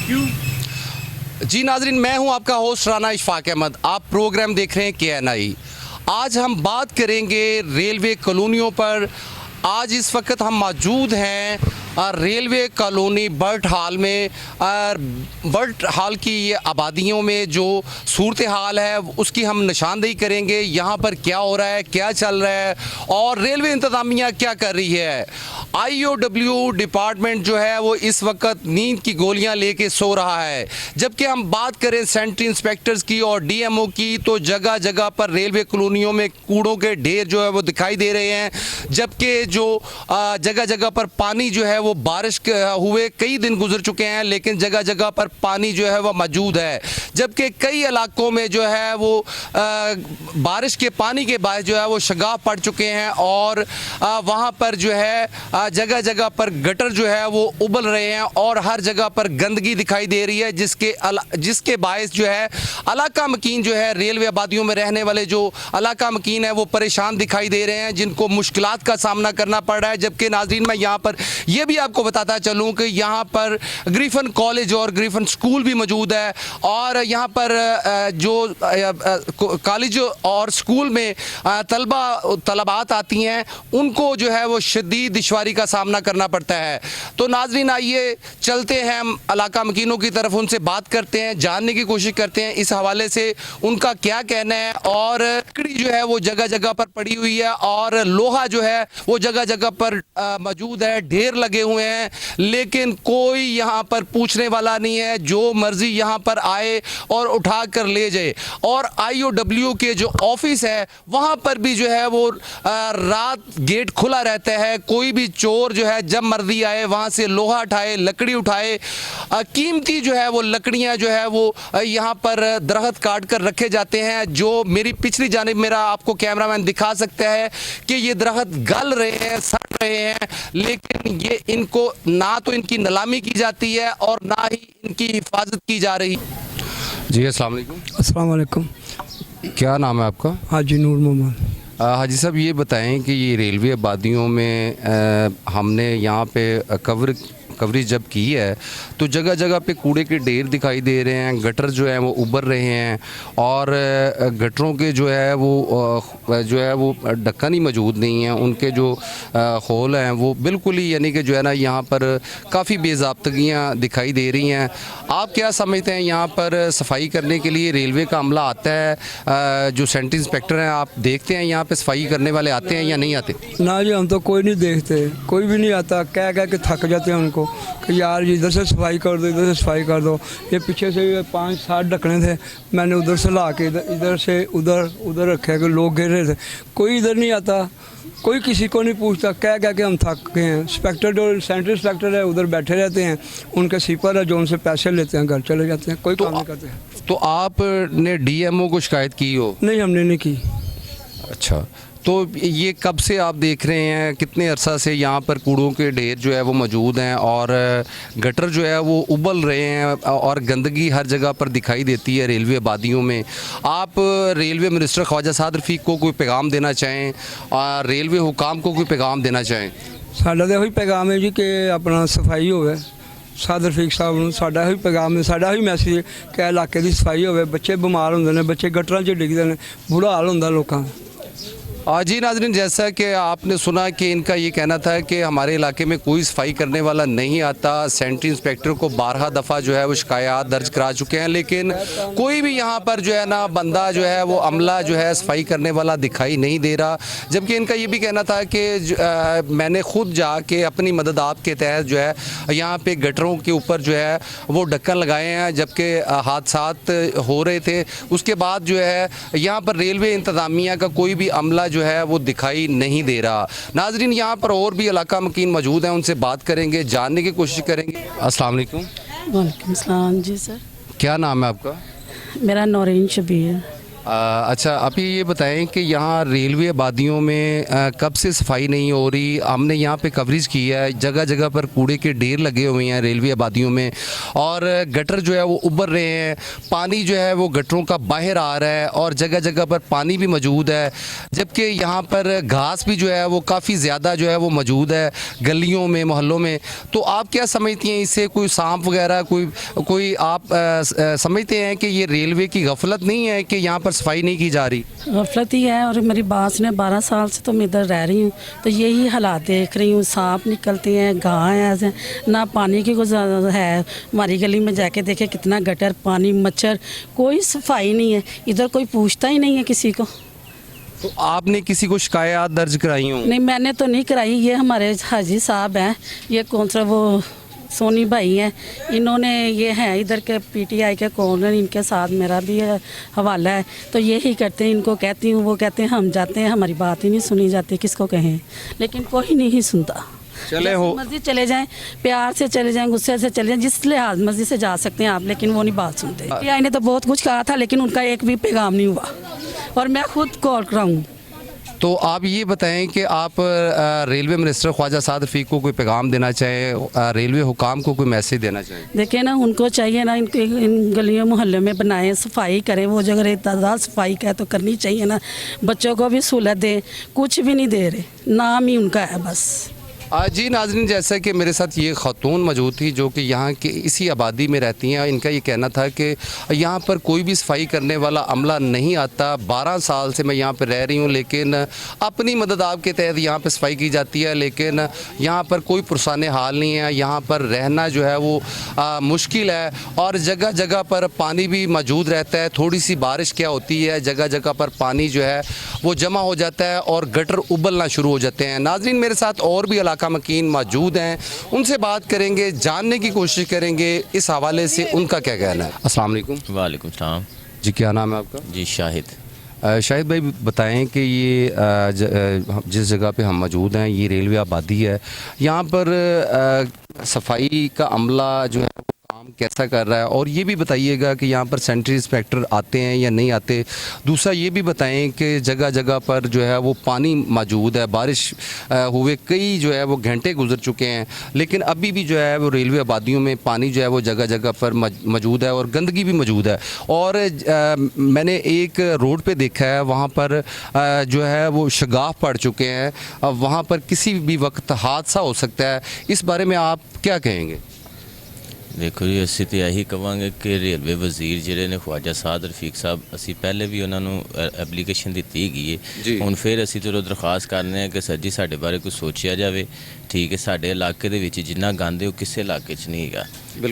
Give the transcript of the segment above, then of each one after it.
क्यों? जी नाजरीन, मैं हूं आपका होस्ट राना इशफाक अहमद। आप प्रोग्राम देख रहे हैं KNI। आज हम बात करेंगे रेलवे कॉलोनियों पर। आज इस वक्त हम मौजूद हैं रेलवे कॉलोनी बर्ट हाल में। बर्ट हाल की ये आबादियों में जो सूरत हाल है उसकी हम निशानदेही करेंगे। यहाँ पर क्या हो रहा है, क्या चल रहा है और रेलवे इंतज़ामिया क्या कर रही है। IOW डिपार्टमेंट जो है वो इस वक्त नींद की गोलियां लेके सो रहा है। जबकि हम बात करें सेंट्री इंस्पेक्टर्स की और DMO की, तो जगह जगह पर रेलवे कॉलोनियों में कूड़ों के ढेर जो है वो दिखाई दे रहे हैं। जबकि जो जगह जगह पर पानी जो है वो बारिश हुए कई दिन गुजर चुके हैं, लेकिन जगह जगह पर पानी जो है वो मौजूद है। जबकि कई इलाकों में जो है वो बारिश के पानी के बाद जो है वो शगाफ पड़ चुके हैं और वहाँ पर जो है जगह जगह पर गटर जो है वो उबल रहे हैं और हर जगह पर गंदगी दिखाई दे रही है, जिसके बायस जो है इलाका मकीन जो है रेलवे आबादियों में रहने वाले जो इलाका मकीन है वो परेशान दिखाई दे रहे हैं, जिनको मुश्किलात का सामना करना पड़ रहा है। जबकि नाज़रीन, मैं यहाँ पर यह भी आपको बताता चलूँ कि यहाँ पर ग्रिफिन कॉलेज और ग्रिफिन स्कूल भी मौजूद है और यहाँ पर जो कॉलेज और स्कूल में तलबात आती हैं उनको जो है वो शदीद दुश्वारी का सामना करना पड़ता है। तो नाज़रीन, आइए चलते हैं हम इलाका मकीनों की तरफ, उनसे बात करते हैं, जानने की कोशिश करते हैं इस हवाले से उनका क्या कहना है। और लकड़ी जो है वो जगह जगह पर पड़ी हुई है और लोहा जो है वो जगह जगह पर मौजूद है, ढेर लगे हुए हैं, लेकिन कोई यहाँ पर पूछने वाला नहीं है। जो मर्जी यहाँ पर आए और उठा कर ले जाए। और IOW के जो ऑफिस है वहाँ पर भी जो है वो रात गेट खुला रहता है। कोई भी चोर जो है जब मर्जी आए वहाँ से लोहा उठाए, लकड़ी उठाए। कीमती जो है वो लकड़ियाँ जो है वो यहाँ पर दरख्त काट कर रखे जाते हैं। जो मेरी पिछली जानिब मेरा आपको कैमरामैन दिखा सकता है कि ये दरख्त गल रहे हैं, सड़ रहे हैं, लेकिन ये इनको ना तो इनकी नीलामी की जाती है और ना ही इनकी हिफाजत की जा रही। जी अस्सलाम वालेकुम। अस्सलाम वालेकुम। क्या नाम है आपका? हाजी नूर मोहम्मद। हाजी साहब, ये बताएं कि ये रेलवे आबादियों में हमने यहाँ पे कवरेज जब की है तो जगह जगह पे कूड़े के ढेर दिखाई दे रहे हैं, गटर जो है वो उबर रहे हैं और गटरों के जो है वो ढक्कन ही मौजूद नहीं है। उनके जो होल हैं वो बिल्कुल ही यानी कि जो है ना यहाँ पर काफ़ी बेज़ाब्तगियाँ दिखाई दे रही हैं। आप क्या समझते हैं, यहाँ पर सफाई करने के लिए रेलवे का अमला आता है? जो सेंट्री इंस्पेक्टर हैं, आप देखते हैं यहाँ पर सफाई करने वाले आते हैं या नहीं आते? ना जी, हम तो कोई नहीं देखते, कोई भी नहीं आता। कह कह के थक जाते हैं उनको कि यार इधर से सफाई कर दो, इधर से सफाई कर दो। ये पीछे से 5-7 ढकने थे, मैंने उधर से ला के इधर से उधर रखे कि लोग गिर रहे थे। कोई इधर नहीं आता, कोई किसी को नहीं पूछता। कह कह के हम थक गए हैं। इंस्पेक्टर जो सेंट्रल इंस्पेक्टर है उधर बैठे रहते हैं, उनके सीपर है जो उनसे पैसे लेते हैं, घर चले जाते हैं, कोई काम नहीं करते हैं। तो आपने DMO को शिकायत की हो? नहीं, हमने नहीं की। अच्छा, तो ये कब से आप देख रहे हैं, कितने अरसा से यहाँ पर कूड़ों के ढेर जो है वो मौजूद हैं और गटर जो है वो उबल रहे हैं और गंदगी हर जगह पर दिखाई देती है रेलवे आबादियों में? आप रेलवे मिनिस्टर ख्वाजा साद रफ़ीक को कोई पैगाम देना चाहें और रेलवे हुकाम को कोई पैगाम देना चाहें? साडा तो यही पैगाम है जी कि अपना सफाई होवे। साद रफीक साहब ਨੂੰ ਸਾਡਾ ਹੀ ਪੈਗਾਮ ਹੈ, ਸਾਡਾ ਹੀ ਮੈਸੇਜ ਕਿ ਇਲਾਕੇ ਦੀ ਸਫਾਈ ਹੋਵੇ। ਬੱਚੇ ਬਿਮਾਰ ਹੁੰਦੇ ਨੇ, ਬੱਚੇ ਗਟਰਾਂ 'ਚ ਡਿੱਗਦੇ ਨੇ, ਬੁਰਾ ਹਾਲ ਹੁੰਦਾ ਲੋਕਾਂ ਦਾ। जी नाज़रीन, जैसा कि आपने सुना कि इनका ये कहना था कि हमारे इलाके में कोई सफाई करने वाला नहीं आता। सेंट्री इंस्पेक्टर को 12 दफ़ा जो है वो शिकायत दर्ज करा चुके हैं, लेकिन कोई भी यहाँ पर जो है ना बंदा जो है वो अमला जो है सफाई करने वाला दिखाई नहीं दे रहा। जबकि इनका ये भी कहना था कि मैंने ख़ुद जाके अपनी मदद आपके तहत जो है यहाँ पे गटरों के ऊपर जो है वो ढक्कन लगाए हैं, जबकि हादसात हो रहे थे। उसके बाद जो है यहाँ पर रेलवे इंतज़ामिया का कोई भी अमला जो है वो दिखाई नहीं दे रहा। नाजरीन, यहाँ पर और भी इलाका मकीन मौजूद हैं, उनसे बात करेंगे, जानने की कोशिश करेंगे। अस्सलाम वालेकुम। वालेकुम सलाम। जी सर। क्या नाम है आपका? मेरा नौरीन शबीर। अच्छा, आप ये बताएं कि यहाँ रेलवे आबादियों में कब से सफाई नहीं हो रही? हमने यहाँ पे कवरेज की है, जगह जगह पर कूड़े के ढेर लगे हुए हैं रेलवे आबादियों में, और गटर जो है वो उभर रहे हैं, पानी जो है वो गटरों का बाहर आ रहा है, और जगह जगह पर पानी भी मौजूद है, जबकि यहाँ पर घास भी जो है वो काफ़ी ज़्यादा जो है वो मौजूद है गलियों में, मोहल्लों में। तो आप क्या समझती हैं, इससे कोई सांप वगैरह कोई आप समझते हैं कि ये रेलवे की गफलत नहीं है कि यहाँ पर सफाई नहीं की जा रही? गफलत ही है। और मेरी बात ने 12 साल से तो मैं इधर रह रही हूँ, तो यही हालात देख रही हूँ। सांप निकलते हैं, गाय है, ना पानी की कुछ है। हमारी गली में जाके देखे कितना गटर, पानी, मच्छर, कोई सफाई नहीं है। इधर कोई पूछता ही नहीं है किसी को। तो आपने किसी को शिकायत दर्ज कराई हो? नहीं, मैंने तो नहीं कराई। ये हमारे हाजी साहब हैं, ये कौन सा वो सोनी भाई हैं, इन्होंने, ये हैं इधर के पीटीआई के कॉर्नर, इनके साथ मेरा भी हवाला है। तो यही करते हैं, इनको कहती हूँ, वो कहते हैं हम जाते हैं, हमारी बात ही नहीं सुनी जाती, किसको कहें, लेकिन कोई नहीं सुनता। चले हो मर्जी चले जाएं, प्यार से चले जाएं, गुस्से से चले जाएं, जिस लिहाज मर्जी से जा सकते हैं आप, लेकिन वो नहीं बात सुनते। पीटीआई ने तो बहुत कुछ कहा था, लेकिन उनका एक भी पैगाम नहीं हुआ, और मैं खुद कॉल कराऊँ। तो आप ये बताएं कि आप रेलवे मिनिस्टर ख्वाजा साद रफ़ीक को कोई पैगाम देना चाहें, रेलवे हुकाम को कोई मैसेज देना चाहें? देखिए ना, उनको चाहिए ना, इन गलियों मोहल्ले में बनाएं, सफाई करें। वो जगह इतना सफाई का है तो करनी चाहिए ना। बच्चों को भी सहूलत दें, कुछ भी नहीं दे रहे, नाम ही उनका है बस। जी नाज़रीन, जैसा कि मेरे साथ ये ख़ातून मौजूद थी जो कि यहाँ के इसी आबादी में रहती हैं, इनका ये कहना था कि यहाँ पर कोई भी सफाई करने वाला अमला नहीं आता। 12 साल से मैं यहाँ पर रह रही हूँ, लेकिन अपनी मदद आपके तहत यहाँ पर सफाई की जाती है, लेकिन यहाँ पर कोई पुरसाने हाल नहीं है। यहाँ पर रहना जो है वो मुश्किल है, और जगह जगह पर पानी भी मौजूद रहता है। थोड़ी सी बारिश क्या होती है, जगह जगह पर पानी जो है वो जमा हो जाता है और गटर उबलना शुरू हो जाते हैं। नाज़रीन, मेरे साथ और भी इलाका मकीन मौजूद हैं, उनसे बात करेंगे, जानने की कोशिश करेंगे इस हवाले से उनका क्या कहना है। अस्सलाम वालेकुम। वालेकुम सलाम। जी, क्या नाम है आपका? जी शाहिद। शाहिद भाई, बताएं कि ये जिस जगह पे हम मौजूद हैं, ये रेलवे आबादी है, यहाँ पर सफाई का अमला जो है काम कैसा कर रहा है, और ये भी बताइएगा कि यहाँ पर सेंट्री इंस्पेक्टर आते हैं या नहीं आते। दूसरा ये भी बताएं कि जगह जगह पर जो है वो पानी मौजूद है, बारिश हुए कई जो है वो घंटे गुजर चुके हैं, लेकिन अभी भी जो है वो रेलवे आबादियों में पानी जो है वो जगह जगह पर मौजूद है, और गंदगी भी मौजूद है। और मैंने एक रोड पे देखा है, वहाँ पर जो है वो शगाफ पड़ चुके हैं, वहाँ पर किसी भी वक्त हादसा हो सकता है। इस बारे में आप क्या कहेंगे? देखो जी, ਅਸੀਂ तो यही कहांगे कि रेलवे वजीर ਜਿਹੜੇ ਨੇ ख्वाजा साद रफीक साहब, ਅਸੀਂ ਪਹਿਲੇ ਵੀ ਉਹਨਾਂ ਨੂੰ ਐਪਲੀਕੇਸ਼ਨ ਦਿੱਤੀ ਗਈ ਹੈ। ਹੁਣ ਫਿਰ ਅਸੀਂ ਚਲੋ ਦਰਖਾਸਤ ਕਰਨੇ ਆ ਕਿ ਸਰ ਜੀ ਸਾਡੇ ਬਾਰੇ ਕੁਝ ਸੋਚਿਆ ਜਾਵੇ। ਠੀਕ ਹੈ, ਸਾਡੇ ਇਲਾਕੇ ਦੇ ਵਿੱਚ ਜਿੰਨਾ ਗੰਦ ਹੈ ਉਹ ਕਿਸੇ ਇਲਾਕੇ 'ਚ ਨਹੀਂ ਹੈਗਾ।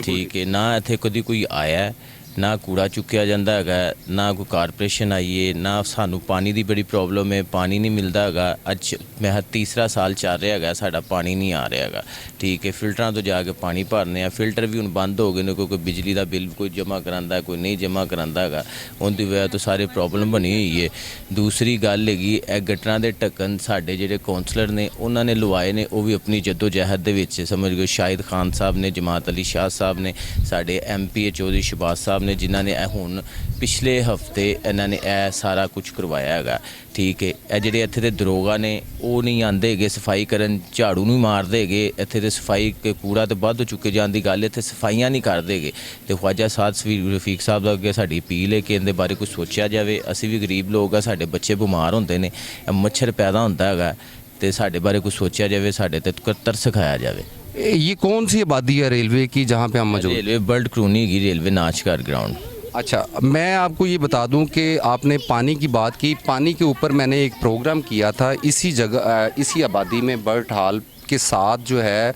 ਠੀਕ ਹੈ ਨਾ, ਇੱਥੇ ਕਦੀ ਕੋਈ ਆਇਆ ना कूड़ा चुक्या जाता है, ना कोई कारपोरेशन आई है, ना सानू पानी की बड़ी प्रॉब्लम है, पानी नहीं मिलता है। अज मैं तीसरा साल चल रहा है, साडा पानी नहीं आ रहा है। ठीक है, फिल्टरां तो जाके पानी भरने, फिल्टर भी हुण बंद हो गए ने, कोई बिजली का बिल कोई जमा करांदा, कोई नहीं जमा करांदा है। उनकी वजह तो सारे प्रॉब्लम बनी हुई है। दूसरी गल हैगी, गटरां दे ढक्कन साडे जिहड़े कौंसलर ने उन्होंने लवाए ने, वो भी अपनी जद्दोजहद दे विच, समझ गए, शाहिद खान साहब ने, जमात अली शाह साहब ने, साडे MP चौधरी शहबाज साहब ने, जिन्हों ने हुण पिछले हफ्ते इन्होंने सारा कुछ करवाया है। ठीक है, ये जिहड़े इत्थे दे दरोगा ने वो नहीं आंदे हैगे सफाई करन, झाड़ू नहीं मारदे हैगे। इत्थे ते सफाई के कूड़ा तो वध चुके जाने की गल, इत्थे सफाइयां नहीं करदे हैगे। तो ख्वाजा साद रफीक साहब अगे साडी अपील है कि इहदे बारे कुछ सोचा जाए। असीं भी गरीब लोग आ, साडे बच्चे बीमार होंदे ने, मच्छर पैदा होंदा हैगा, तो साडे बारे कुछ सोचा जाए, साडे ते तरस खाया जाए। ये कौन सी आबादी है रेलवे की जहाँ पे हम मौजूद? रेलवे बर्ड कॉलोनी की, रेलवे नाचघर ग्राउंड। अच्छा, मैं आपको ये बता दूं कि आपने पानी की बात की, पानी के ऊपर मैंने एक प्रोग्राम किया था इसी जगह, इसी आबादी में, बर्ड हॉल के साथ जो है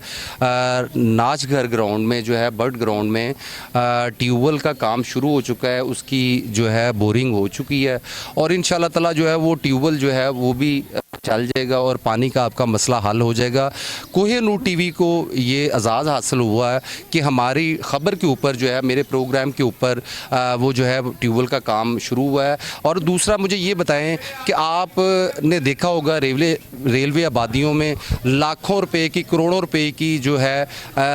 नाचघर ग्राउंड में जो है, बर्ड ग्राउंड में ट्यूबवेल का काम शुरू हो चुका है, उसकी जो है बोरिंग हो चुकी है, और इंशाल्लाह ताला जो है वो ट्यूबवेल जो है वो भी चल जाएगा और पानी का आपका मसला हल हो जाएगा। कोहिनूर टीवी को ये एजाज़ हासिल हुआ है कि हमारी ख़बर के ऊपर जो है, मेरे प्रोग्राम के ऊपर वो जो है ट्यूबवेल का काम शुरू हुआ है। और दूसरा मुझे ये बताएं कि आपने देखा होगा रेलवे आबादियों में लाखों रुपए की, करोड़ों रुपए की जो है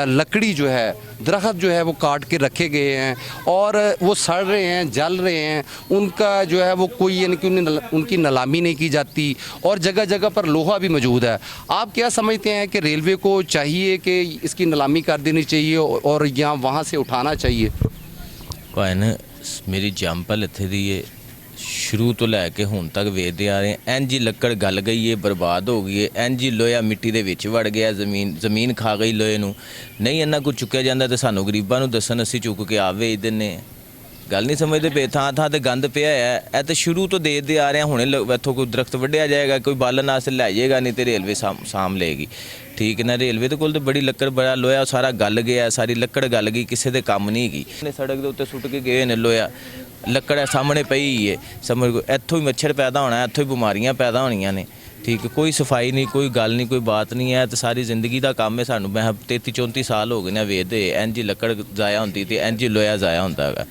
लकड़ी जो है, दरख्त जो है वो काट के रखे गए हैं और वो सड़ रहे हैं, जल रहे हैं। उनका जो है वो कोई यानी कि उनकी नीलामी नहीं की जाती और जगह जगह पर लोहा भी मौजूद है। आप क्या समझते हैं कि रेलवे को चाहिए कि इसकी नीलामी कर देनी चाहिए और यहाँ वहाँ से उठाना चाहिए? ਭਾਣ ਮੇਰੀ ਜੰਪਲ ਇੱਥੇ ਦੀ ਹੈ, ਸ਼ੁਰੂ ਤੋਂ ਲੈ ਕੇ ਹੁਣ ਤੱਕ ਵੇਖਦੇ ਆ ਰਹੇ ਇੰਜ ਹੀ ਲੱਕੜ ਗਲ ਗਈ ਹੈ, ਬਰਬਾਦ ਹੋ ਗਈ ਹੈ, ਇੰਜ ਹੀ ਲੋਹਾ ਮਿੱਟੀ ਦੇ ਵਿੱਚ ਵੜ ਗਿਆ, ਜ਼ਮੀਨ ਖਾ ਗਈ ਲੋਹੇ ਨੂੰ। ਨਹੀਂ ਇਹਨਾਂ ਕੋਲ ਚੁੱਕਿਆ ਜਾਂਦਾ ਤੇ ਸਾਨੂੰ ਗਰੀਬਾਂ ਨੂੰ ਦੱਸਣ, ਅਸੀਂ ਚੁੱਕ ਕੇ ਆਪ ਵੇਚ ਦਿੰਦੇ ਹਾਂ। ਗੱਲ ਨਹੀਂ ਸਮਝਦੇ ਪਏ, ਥਾਂ ਥਾਂ ਤੇ ਗੰਦ ਪਿਆ ਹੈ। ਇਹ ਤਾਂ ਸ਼ੁਰੂ ਤੋਂ ਦੇਖਦੇ ਆ ਰਹੇ ਹਾਂ, ਹੁਣੇ ਇੱਥੋਂ ਕੋਈ ਦਰਖਤ ਵੱਢਿਆ ਜਾਏਗਾ, ਕੋਈ ਬਾਲਣ ਵਾਸਤੇ ਲੈ ਜਾਏਗਾ, ਨਹੀਂ ਤੇ ਰੇਲਵੇ ਸਾਂਭ ਲਏਗੀ। ਠੀਕ ਹੈ ਨਾ, ਰੇਲਵੇ ਦੇ ਕੋਲ ਤਾਂ ਬੜੀ ਲੱਕੜ, ਬੜਾ ਲੋਹਾ ਸਾਰਾ ਗਲ ਗਿਆ, ਸਾਰੀ ਲੱਕੜ ਗਲ ਗਈ, ਕਿਸੇ ਦੇ ਕੰਮ ਨਹੀਂ ਹੈਗੀ। ਸੜਕ ਦੇ ਉੱਤੇ ਸੁੱਟ ਕੇ ਗਏ ਨੇ ਲੋਹਾ, ਲੱਕੜ ਸਾਹਮਣੇ ਪਈ ਹੈ, ਸਮਝ ਇੱਥੋਂ ਹੀ ਮੱਛਰ ਪੈਦਾ ਹੋਣਾ, ਇੱਥੋਂ ਹੀ ਬਿਮਾਰੀਆਂ ਪੈਦਾ ਹੋਣੀਆਂ ਨੇ। ਠੀਕ ਹੈ, ਕੋਈ ਸਫਾਈ ਨਹੀਂ, ਕੋਈ ਗੱਲ ਨਹੀਂ, ਕੋਈ ਬਾਤ ਨਹੀਂ ਹੈ। ਤੇ ਸਾਰੀ ਜ਼ਿੰਦਗੀ ਦਾ ਕੰਮ ਹੈ ਸਾਨੂੰ। ਮੈਂ 33-34 ਸਾਲ ਹੋ ਗਏ ਨੇ ਵੇਖਦੇ, ਇੰਜ ਹੀ ਲੱਕੜ ਜ਼ਾਇਆ ਹੁੰਦੀ ਤੇ ਇੰਜ ਹੀ ਲੋਹਾ ਜ਼ਾਇਆ ਹੁੰਦਾ ਹੈਗਾ।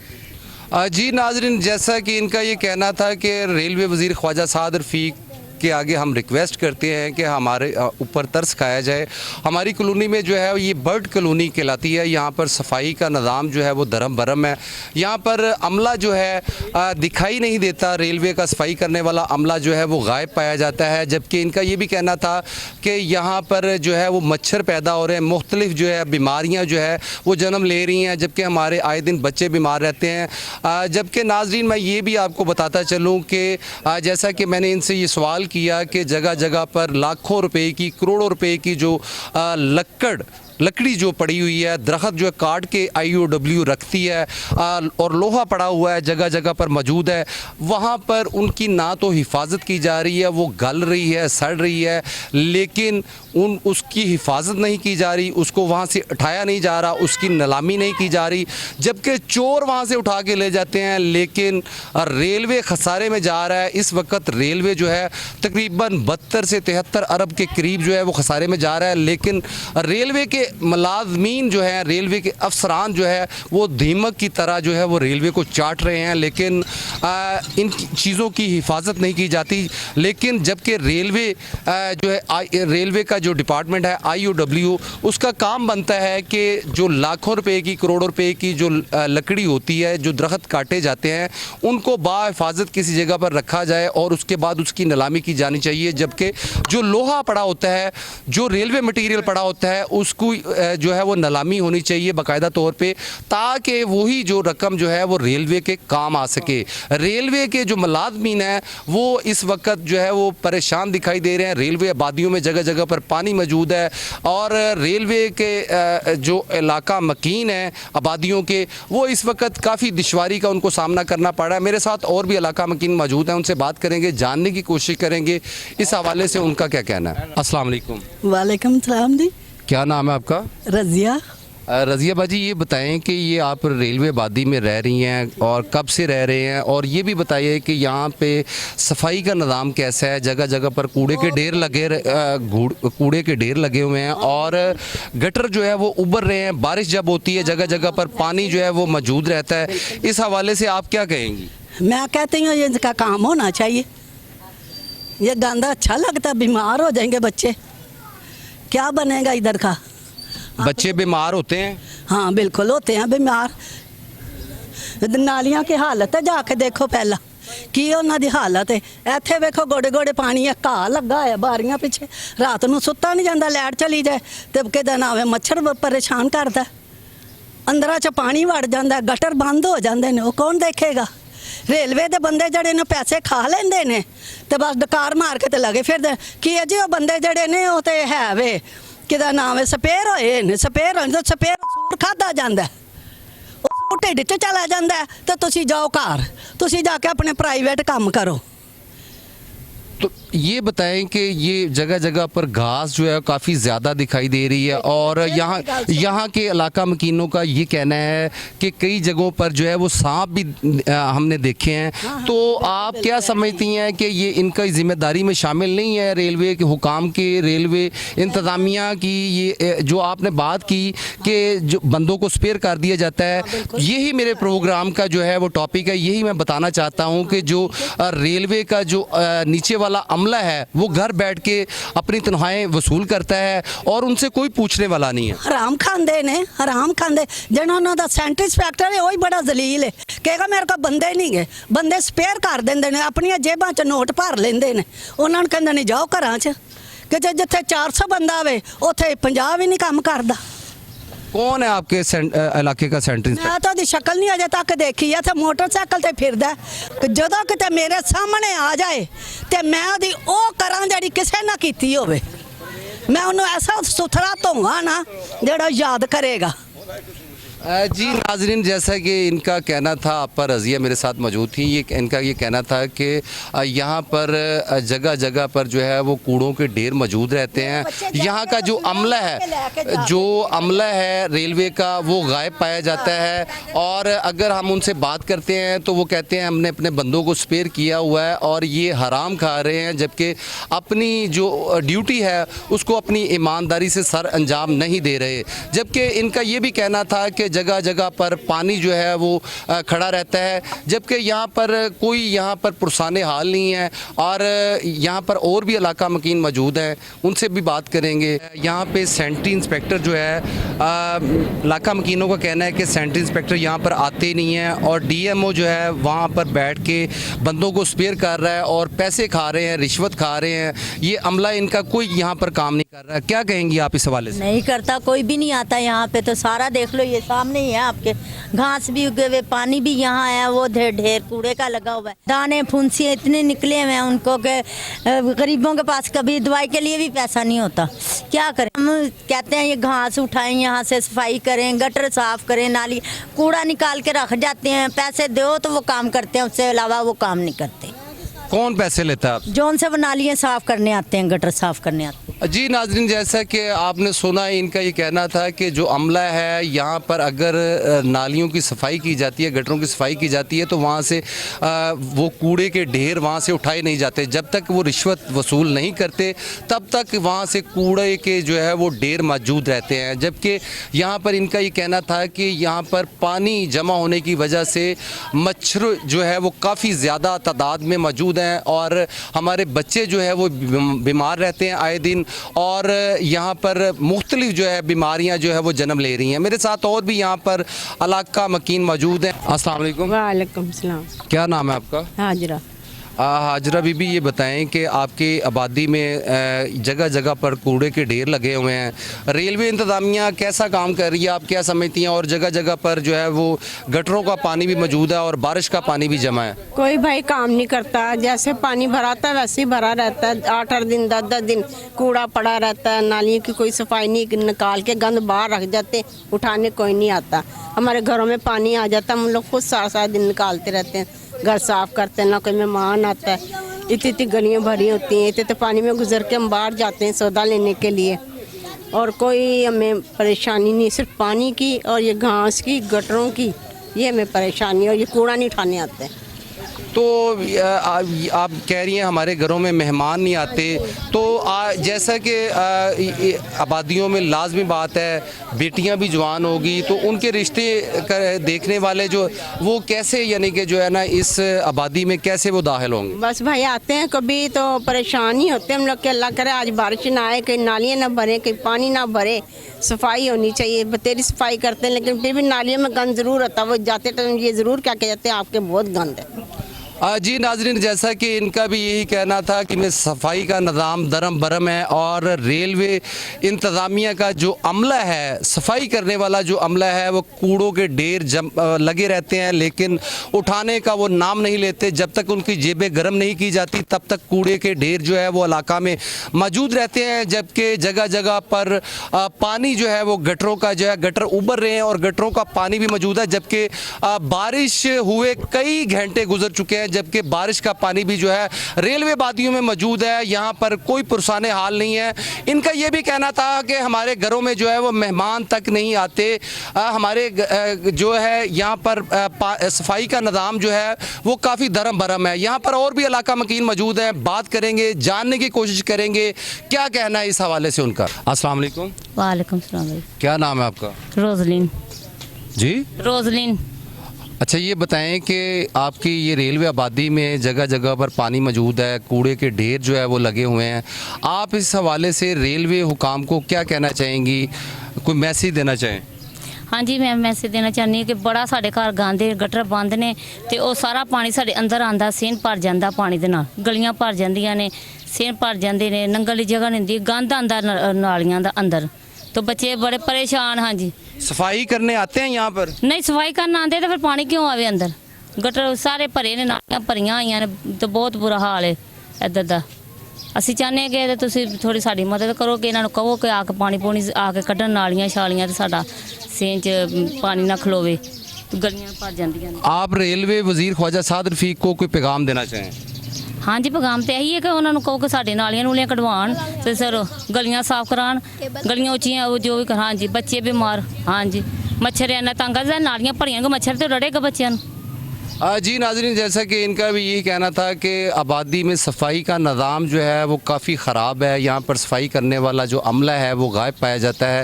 जी नाजरीन, जैसा कि इनका ये कहना था कि रेलवे वज़ीर ख्वाजा साद रफ़ीक के आगे हम रिक्वेस्ट करते हैं कि हमारे ऊपर तरस खाया जाए। हमारी कॉलोनी में जो है ये बर्ड कॉलोनी कहलाती है, यहाँ पर सफाई का निज़ाम जो है वो धर्म भरम है। यहाँ पर अमला जो है दिखाई नहीं देता, रेलवे का सफाई करने वाला अमला जो है वो गायब पाया जाता है। जबकि इनका ये भी कहना था कि यहाँ पर जो है वो मच्छर पैदा हो रहे हैं, मुख्तलिफ जो है बीमारियाँ जो है वो जन्म ले रही हैं, जबकि हमारे आए दिन बच्चे बीमार रहते हैं। जबकि नाजरीन, मैं ये भी आपको बताता चलूँ कि जैसा कि मैंने इनसे ये सवाल किया कि जगह जगह पर लाखों रुपए की, करोड़ों रुपए की जो लकड़ी जो पड़ी हुई है, दरख्त जो है काट के IOW रखती है और लोहा पड़ा हुआ है जगह जगह पर मौजूद है, वहाँ पर उनकी ना तो हिफाजत की जा रही है, वो गल रही है, सड़ रही है, लेकिन उसकी हिफाजत नहीं की जा रही, उसको वहाँ से उठाया नहीं जा रहा, उसकी नीलामी नहीं की जा रही। जबकि चोर वहाँ से उठा के ले जाते हैं, लेकिन रेलवे खसारे में जा रहा है। इस वक्त रेलवे जो है तकरीबन 72 से 73 अरब के करीब जो है वो खसारे में जा रहा है। लेकिन रेलवे के मुलाजमीन जो है, रेलवे के अफसरान जो है वो दीमक की तरह जो है वो रेलवे को चाट रहे हैं, लेकिन इन चीज़ों की हिफाजत नहीं की जाती। लेकिन जबकि रेलवे जो है, रेलवे का जो डिपार्टमेंट है IOW, उसका काम बनता है कि जो लाखों रुपए की, करोड़ों रुपए की जो लकड़ी होती है, जो दरख्त काटे जाते हैं, उनको बाहिफाजत किसी जगह पर रखा जाए और उसके बाद उसकी नीलामी की जानी चाहिए। जबकि जो लोहा पड़ा होता है, जो रेलवे मटीरियल पड़ा होता है, उसको जो है वो नीलामी होनी चाहिए बाकायदा तौर पे, ताकि वही जो रकम जो है वो रेलवे के काम आ सके। रेलवे के जो मुलाजमीन हैं वो इस वक्त जो है वो परेशान दिखाई दे रहे हैं। रेलवे आबादियों में जगह जगह पर पानी मौजूद है और रेलवे के जो इलाका मकीन है आबादियों के, वो इस वक्त काफ़ी दुश्वारी का उनको सामना करना पड़ रहा है। मेरे साथ और भी इलाका मकीन मौजूद हैं, उनसे बात करेंगे, जानने की कोशिश करेंगे इस हवाले से उनका क्या कहना है। अस्सलाम वालेकुम। वालेकुम सलाम जी। क्या नाम है आपका? रज़िया। रज़िया बाजी, ये बताएं कि ये आप रेलवे आबादी में रह रही हैं और कब से रह रहे हैं, और ये भी बताइए कि यहाँ पे सफाई का निज़ाम कैसा है? जगह जगह पर कूड़े के ढेर लगे हुए हैं और गटर जो है वो उबर रहे हैं। बारिश जब होती है जगह जगह पर पानी जो है वो मौजूद रहता है। इस हवाले से आप क्या कहेंगी? मैं कहती हूँ ये इनका काम होना चाहिए। ये गंदा अच्छा लगता, बीमार हो जाएंगे बच्चे, क्या बनेगा इधर का? बच्चे बीमार होते हैं? हाँ बिल्कुल होते हैं बीमार। नालियां की हालत है, जाके देखो पहला की उन्हों की हालत है। इत्थे वेखो गोड़े गोड़े पानी है, घाह लगा है बारियां पिछे, रात को सुता नहीं जाता, लाइट चली जाए तो कि ना होवे मच्छर परेशान करता, अंदर च पानी वड़ जाता, गटर बंद हो जाते हैं, वो कौन देखेगा? रेलवे के बंदे जड़े ने पैसे खा लेंदे ने ते बस डकार मार के ते लगे फिर की जी वो बंदे जड़े ने वो तो है वे किदा नाम है स्पेयर होए ने, स्पेयर होने तो स्पेयर सूर खादा जाता, वो ढिड च चला जाता है। तो तुसी जाओ घर, तुसी जाके अपने प्राइवेट काम करो। तो ये बताएं कि ये जगह जगह पर घास जो है काफ़ी ज़्यादा दिखाई दे रही है और यहाँ के इलाका मकीनों का ये कहना है कि कई जगहों पर जो है वो सांप भी हमने देखे हैं। तो आप क्या समझती हैं कि ये इनका जिम्मेदारी में शामिल नहीं है रेलवे के हुकाम के, रेलवे इंतज़ामिया की? ये जो आपने बात की कि जो बंदों को स्पेयर कर दिया जाता है, यही मेरे प्रोग्राम का जो है वो टॉपिक है। यही मैं बताना चाहता हूँ कि जो रेलवे का जो नीचे वाला अमला है वो घर बैठ के अपनी तनख्वाहें वसूल करता है और उनसे कोई पूछने वाला नहीं है। हराम खांदे ने, हराम खांदे। ਜਿਹੜਾ ਉਹਨਾਂ ਦਾ ਸੈਂਟਰ ਇੰਸਪੈਕਟਰ ਹੈ ਉਹ ਹੀ ਬੜਾ ਜ਼ਲੀਲ ਹੈ, ਕਹੇਗਾ ਮੇਰੇ ਕੋਲ ਬੰਦੇ ਨਹੀਂ ਗਏ, ਬੰਦੇ ਸਪੇਅਰ ਕਰ ਦਿੰਦੇ ਨੇ, ਆਪਣੀਆਂ ਜੇਬਾਂ 'ਚ ਨੋਟ ਭਰ ਲੈਂਦੇ ਨੇ, ਉਹਨਾਂ ਨੂੰ ਕਹਿੰਦੇ ਨੇ ਜਾਓ ਘਰਾਂ 'ਚ, ਕਿ ਜਿੱਥੇ 400 ਬੰਦਾ ਆਵੇ ਉੱਥੇ 50 ਵੀ ਨਹੀਂ ਕੰਮ ਕਰਦਾ। कौन है आपके इलाके का सेंटर इंस्पेक्टर? ਮੈਂ ਤਾਂ ਉਹਦੀ ਸ਼ਕਲ ਨਹੀਂ ਅਜੇ ਤੱਕ ਦੇਖੀ ਹੈ, ਤੇ ਮੋਟਰਸਾਈਕਲ ਤੇ ਫਿਰਦਾ ਕਿ ਜਦੋਂ ਕਿਤੇ ਮੇਰੇ ਸਾਹਮਣੇ ਆ ਜਾਏ ਤੇ ਮੈਂ ਉਹਦੀ ਉਹ ਕਰਾਂ ਜਿਹੜੀ ਕਿਸੇ ਨਾ ਕੀਤੀ ਹੋਵੇ। ਮੈਂ ਉਹਨੂੰ ਐਸਾ ਸੁਥਰਾ ਧੋਵਾਂ ਨਾ ਜਿਹੜਾ ਯਾਦ करेगा। जी नाजरीन, जैसा कि इनका कहना था, आप पर रज़िया मेरे साथ मौजूद थी, ये इनका ये कहना था कि यहाँ पर जगह जगह पर जो है वो कूड़ों के ढेर मौजूद रहते हैं। यहाँ का जो अमला है रेलवे का वो गायब पाया जाता है और अगर हम उनसे बात करते हैं तो वो कहते हैं हमने अपने बंदों को स्पेयर किया हुआ है और ये हराम खा रहे हैं, जबकि अपनी जो ड्यूटी है उसको अपनी ईमानदारी से सर अंजाम नहीं दे रहे। जबकि इनका ये भी कहना था कि जगह जगह पर पानी जो है वो खड़ा रहता है, जबकि यहाँ पर कोई यहाँ पर पुरसाने हाल नहीं है। और यहाँ पर और भी इलाका मकीन मौजूद हैं, उनसे भी बात करेंगे। यहाँ पे सेंट्री इंस्पेक्टर जो है, इलाका मकीनों का कहना है कि सेंट्री इंस्पेक्टर यहाँ पर आते नहीं हैं और डीएमओ जो है वहाँ पर बैठ के बंदों को स्पेयर कर रहा है और पैसे खा रहे हैं, रिश्वत खा रहे हैं। ये अमला इनका कोई यहाँ पर काम नहीं कर रहा है। क्या कहेंगी आप इस हवाले से? नहीं करता, कोई भी नहीं आता यहाँ पे, तो सारा देख लो, ये सामने ही है आपके, घास भी उगे हुए, पानी भी यहाँ है, वो ढेर कूड़े का लगा हुआ है, दाने फुंसियाँ इतने निकले हुए हैं उनको के गरीबों के पास कभी दवाई के लिए भी पैसा नहीं होता। क्या करें? हम कहते हैं ये घास उठाएं, यहाँ से सफाई करें, गटर साफ करें, नाली कूड़ा निकाल के रख जाते हैं, पैसे दो तो वो काम करते हैं, उससे अलावा वो काम नहीं करते। कौन पैसे लेता है आप? जोन से वो नालियाँ साफ करने आते हैं, गटर साफ करने आते हैं। जी नाजरीन, जैसा कि आपने सुना, इनका ये कहना था कि जो अमला है यहाँ पर अगर नालियों की सफाई की जाती है, गटरों की सफाई की जाती है तो वहाँ से वो कूड़े के ढेर वहाँ से उठाए नहीं जाते। जब तक वो रिश्वत वसूल नहीं करते तब तक वहाँ से कूड़े के जो है वो ढेर मौजूद रहते हैं। जबकि यहाँ पर इनका ये कहना था कि यहाँ पर पानी जमा होने की वजह से मच्छर जो है वो काफ़ी ज़्यादा तादाद में मौजूद हैं और हमारे बच्चे जो है वो बीमार रहते हैं आए दिन और यहाँ पर मुख्तलिफ जो है बीमारियाँ जो है वो जन्म ले रही हैं। मेरे साथ और भी यहाँ पर इलाका मकीन मौजूद हैं। अस्सलाम वालेकुम। वालेकुम सलाम। क्या नाम है आपका? हाजरा। हाजरा बीबी, ये बताएं कि आपकी आबादी में जगह जगह पर कूड़े के ढेर लगे हुए हैं, रेलवे इंतज़ामिया कैसा काम कर रही है, आप क्या समझती हैं? और जगह जगह पर जो है वो गटरों का पानी भी मौजूद है और बारिश का पानी भी जमा है। कोई भाई काम नहीं करता, जैसे पानी भरा था वैसे ही भरा रहता है, 8-8 दिन 10-10 दिन कूड़ा पड़ा रहता है, नालियों की कोई सफाई नहीं, निकाल के गंद बाहर रख जाते, उठाने कोई नहीं आता। हमारे घरों में पानी आ जाता, हम लोग खुद 7-7 दिन निकालते रहते हैं, घर साफ करते हैं, ना कोई मेहमान आता है। इतनी गलियाँ भरी होती हैं, इतने पानी में गुजर के हम बाहर जाते हैं सौदा लेने के लिए और कोई हमें परेशानी नहीं, सिर्फ पानी की और ये घास की, गटरों की, ये हमें परेशानी, और ये कूड़ा नहीं उठाने आते हैं। तो आप कह रही हैं हमारे घरों में मेहमान नहीं आते, तो जैसा कि आबादियों में लाजमी बात है बेटियां भी जवान होगी तो उनके रिश्ते देखने वाले जो वो कैसे, यानी कि जो है ना इस आबादी में कैसे वो दाखिल होंगे? बस भाई आते हैं कभी तो परेशान ही होते हैं हम लोग कि अल्लाह करे आज बारिश ना आए, कहीं नालियाँ ना भरे, कहीं पानी ना भरे, सफाई होनी चाहिए। बतेरी सफाई करते हैं लेकिन फिर भी नालियों में गंद ज़रूर होता है, वो जाते टाइम ये ज़रूर क्या कहते हैं आपके बहुत गंद है। जी नाजरीन, जैसा कि इनका भी यही कहना था कि मैं सफाई का निज़ाम दरम बरम है और रेलवे इंतज़ामिया का जो अमला है, सफाई करने वाला जो अमला है, वो कूड़ों के ढेर लगे रहते हैं लेकिन उठाने का वो नाम नहीं लेते। जब तक उनकी जेबें गर्म नहीं की जाती तब तक कूड़े के ढेर जो है वो इलाका में मौजूद रहते हैं। जबकि जगह जगह पर पानी जो है वो गटरों का जो है गटर उबर रहे हैं और गटरों का पानी भी मौजूद है। जबकि बारिश हुए कई घंटे गुजर चुके हैं जबकि बारिश का पानी भी जो है रेलवे वादियों में मौजूद है। यहाँ पर कोई पुरसाने हाल नहीं है। इनका ये भी कहना था कि हमारे घरों में जो है वो मेहमान तक नहीं आते। हमारे जो है यहाँ पर सफाई का निज़ाम जो है वो काफ़ी धर्म भरम है। यहाँ पर और भी इलाका मकीन मौजूद हैं, बात करेंगे, जानने की कोशिश करेंगे क्या कहना है इस हवाले से उनका। अस्सलाम वालेकुम। वालेकुम सलाम। क्या नाम है आपका? रोजलिन। जी रोजलिन। अच्छा, ये बताएं कि आपकी ये रेलवे आबादी में जगह जगह पर पानी मौजूद है, कूड़े के ढेर जो है वो लगे हुए हैं। आप इस हवाले से रेलवे हुकाम को क्या कहना चाहेंगी, कोई मैसेज देना चाहें? हाँ जी, मैं मैसेज देना चाहनी ਹਾਂ ਕਿ ਬੜਾ ਸਾਡੇ ਘਰ ਗਾਂਦੇ ਗਟਰ ਬੰਦ ਨੇ ਤੇ ਉਹ ਸਾਰਾ ਪਾਣੀ ਸਾਡੇ ਅੰਦਰ ਆਂਦਾ, ਸੀਨ ਭਰ ਜਾਂਦਾ ਪਾਣੀ ਦੇ ਨਾਲ, ਗਲੀਆਂ ਭਰ ਜਾਂਦੀਆਂ ਨੇ, ਸੀਨ ਭਰ ਜਾਂਦੇ ਨੇ, ਨੰਗਲ ਦੀ ਜਗ੍ਹਾ ਨਹੀਂ ਹੁੰਦੀ, ਗੰਦ ਆਂਦਾ ਨਾਲੀਆਂ ਦਾ ਅੰਦਰ, तो बच्चे बड़े परेशान। हाँ जी, सफाई करने आते हैं यहाँ पर? नहीं, सफाई करना आते तो फिर पानी क्यों आवे अंदर? गटर सारे भरे ने, नालियां भरियां होईयां ने, तो बहुत बुरा हाल है इधर दा। ਅਸੀਂ ਚਾਹੁੰਦੇ ਕਿ ਤੁਸੀਂ ਥੋੜੀ ਸਾਡੀ ਮਦਦ ਕਰੋ ਕਿ ਇਹਨਾਂ ਨੂੰ ਕਹੋ ਕਿ ਆ ਕੇ ਪਾਣੀ ਪੂਣੀ ਆ ਕੇ ਕੱਢਣ ਨਾਲੀਆਂ ਛਾਲੀਆਂ ਤੇ ਸਾਡਾ ਸੇਨ 'ਚ ਪਾਣੀ ਨਾ ਖਲੋਵੇ, ਗਲੀਆਂ ਭਰ ਜਾਂਦੀਆਂ ਨੇ। आप रेलवे वजीर ख्वाजा साद रफीक को कोई पैगाम देना चाहें? हाँ जी, पैगाम तो यही है कि उन्होंने कहो कि साढ़े नालियां नूलियां कटवान तो सर गलियां साफ करान, गलियां उच्चियां वो जो भी। हाँ जी, बच्चे बीमार। हाँ जी, मच्छर इन्ना तंग है, नालियां भरियां मच्छर तो लड़ेगा बच्चों। जी नाज़रीन, जैसा कि इनका भी यही कहना था कि आबादी में सफाई का निज़ाम जो है वो काफ़ी ख़राब है। यहाँ पर सफाई करने वाला जो अमला है वो गायब पाया जाता है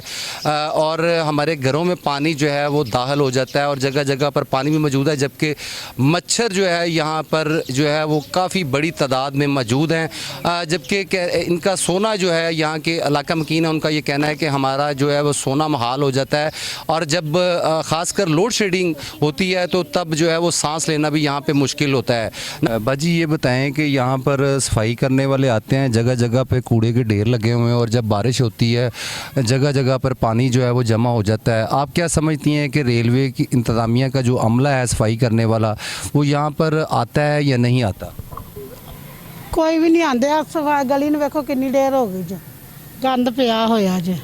और हमारे घरों में पानी जो है वो दाखिल हो जाता है और जगह जगह पर पानी भी मौजूद है, जबकि मच्छर जो है यहाँ पर जो है वो काफ़ी बड़ी तादाद में मौजूद हैं। जबकि इनका सोना जो है, यहाँ के इलाका मकीन है, उनका ये कहना है कि हमारा जो है वो सोना महाल हो जाता है और जब ख़ासकर लोड शेडिंग होती है तो तब जो है वो सांस लेना भी यहाँ पे मुश्किल होता है। बाजी, ये बताएं कि यहाँ पर सफाई करने वाले आते हैं, जगह जगह पे कूड़े के ढेर लगे हुए हैं और जब बारिश होती है जगह जगह पर पानी जो है वो जमा हो जाता है। आप क्या समझती हैं कि रेलवे की इंतज़ामिया का जो अमला है सफाई करने वाला वो यहाँ पर आता है या नहीं आता? कोई भी नहीं आते। सफाई गली में देखो कितनी देर हो गई जो गंद पिया होया जे।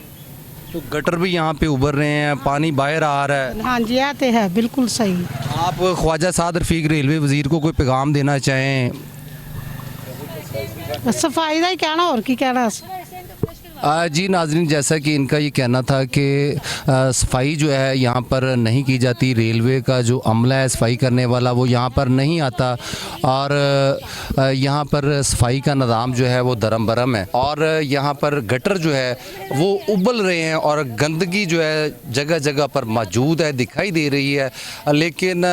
तो गटर भी यहाँ पे उभर रहे हैं, पानी बाहर आ रहा है। हाँ जी, ये तो है, बिल्कुल सही। आप ख्वाजा साद रफीक रेलवे वजीर को कोई पैगाम देना चाहें? सफाई का ही कहना, और की कहना। जी नाज़रीन, जैसा कि इनका ये कहना था कि सफाई जो है यहाँ पर नहीं की जाती, रेलवे का जो अमला है सफाई करने वाला वो यहाँ पर नहीं आता और यहाँ पर सफाई का निज़ाम जो है वो धर्म भरम है और यहाँ पर गटर जो है वो उबल रहे हैं और गंदगी जो है जगह जगह पर मौजूद है, दिखाई दे रही है। लेकिन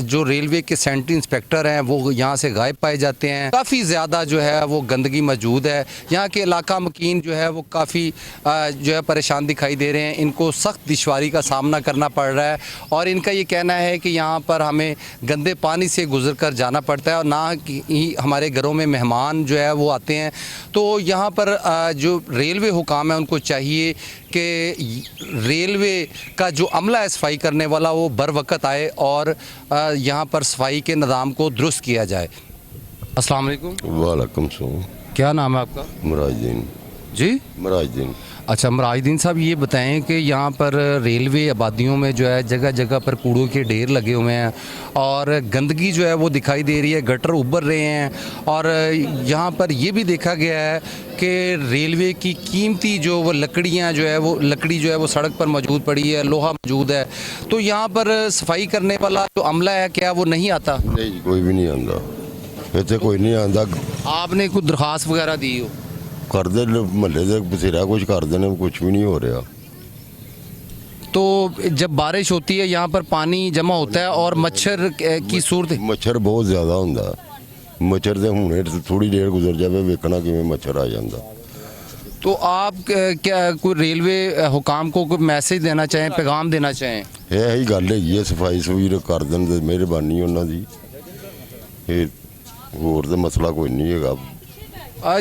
जो रेलवे के सैनिटरी इंस्पेक्टर हैं वो यहाँ से गायब पाए जाते हैं। काफ़ी ज़्यादा जो है वो गंदगी मौजूद है। यहाँ के इलाका मकीन जो है वो काफ़ी जो है परेशान दिखाई दे रहे हैं। इनको सख्त दुश्वारी का सामना करना पड़ रहा है और इनका ये कहना है कि यहाँ पर हमें गंदे पानी से गुजर कर जाना पड़ता है और ना ही हमारे घरों में मेहमान जो है वो आते हैं। तो यहाँ पर जो रेलवे हुकाम है उनको चाहिए कि रेलवे का जो अमला है सफाई करने वाला वो बर वक्त आए और यहाँ पर सफाई के निज़ाम को दुरुस्त किया जाए। अस्सलाम वालेकुम। वालेकुम सलाम। क्या नाम है आपका? मराजुद्दीन जी। मराजुद्दीन। अच्छा, मराजुद्दीन साहब, ये बताएं कि यहाँ पर रेलवे आबादियों में जो है जगह जगह पर कूड़ों के ढेर लगे हुए हैं और गंदगी जो है वो दिखाई दे रही है, गटर उभर रहे हैं और यहाँ पर ये भी देखा गया है कि रेलवे की कीमती जो वो लकड़ियाँ जो है वो लकड़ी जो है वो सड़क पर मौजूद पड़ी है, लोहा मौजूद है। तो यहाँ पर सफाई करने वाला जो अमला है क्या वो नहीं आता? नहीं, कोई भी नहीं आता, इतने कोई नहीं आता। आपने कुछ दरख्वास्त वगैरह दी हो? करते महल्ले से बथेरा कुछ करते हैं, कुछ भी नहीं हो रहा। तो जब बारिश होती है यहाँ पर पानी जमा होता है और मच्छर की सूरत? मच्छर बहुत ज़्यादा होता, मच्छर से हुने थोड़ी देर गुजर जाए वेखना कि मच्छर आ जाता। तो आप क्या कोई रेलवे हुकाम को कोई मैसेज देना चाहें, पैगाम देना चाहें? यही गल है, सफाई सफाई कर दें तो मेहरबानी उन्होंने दी, होर तो मसला कोई नहीं है।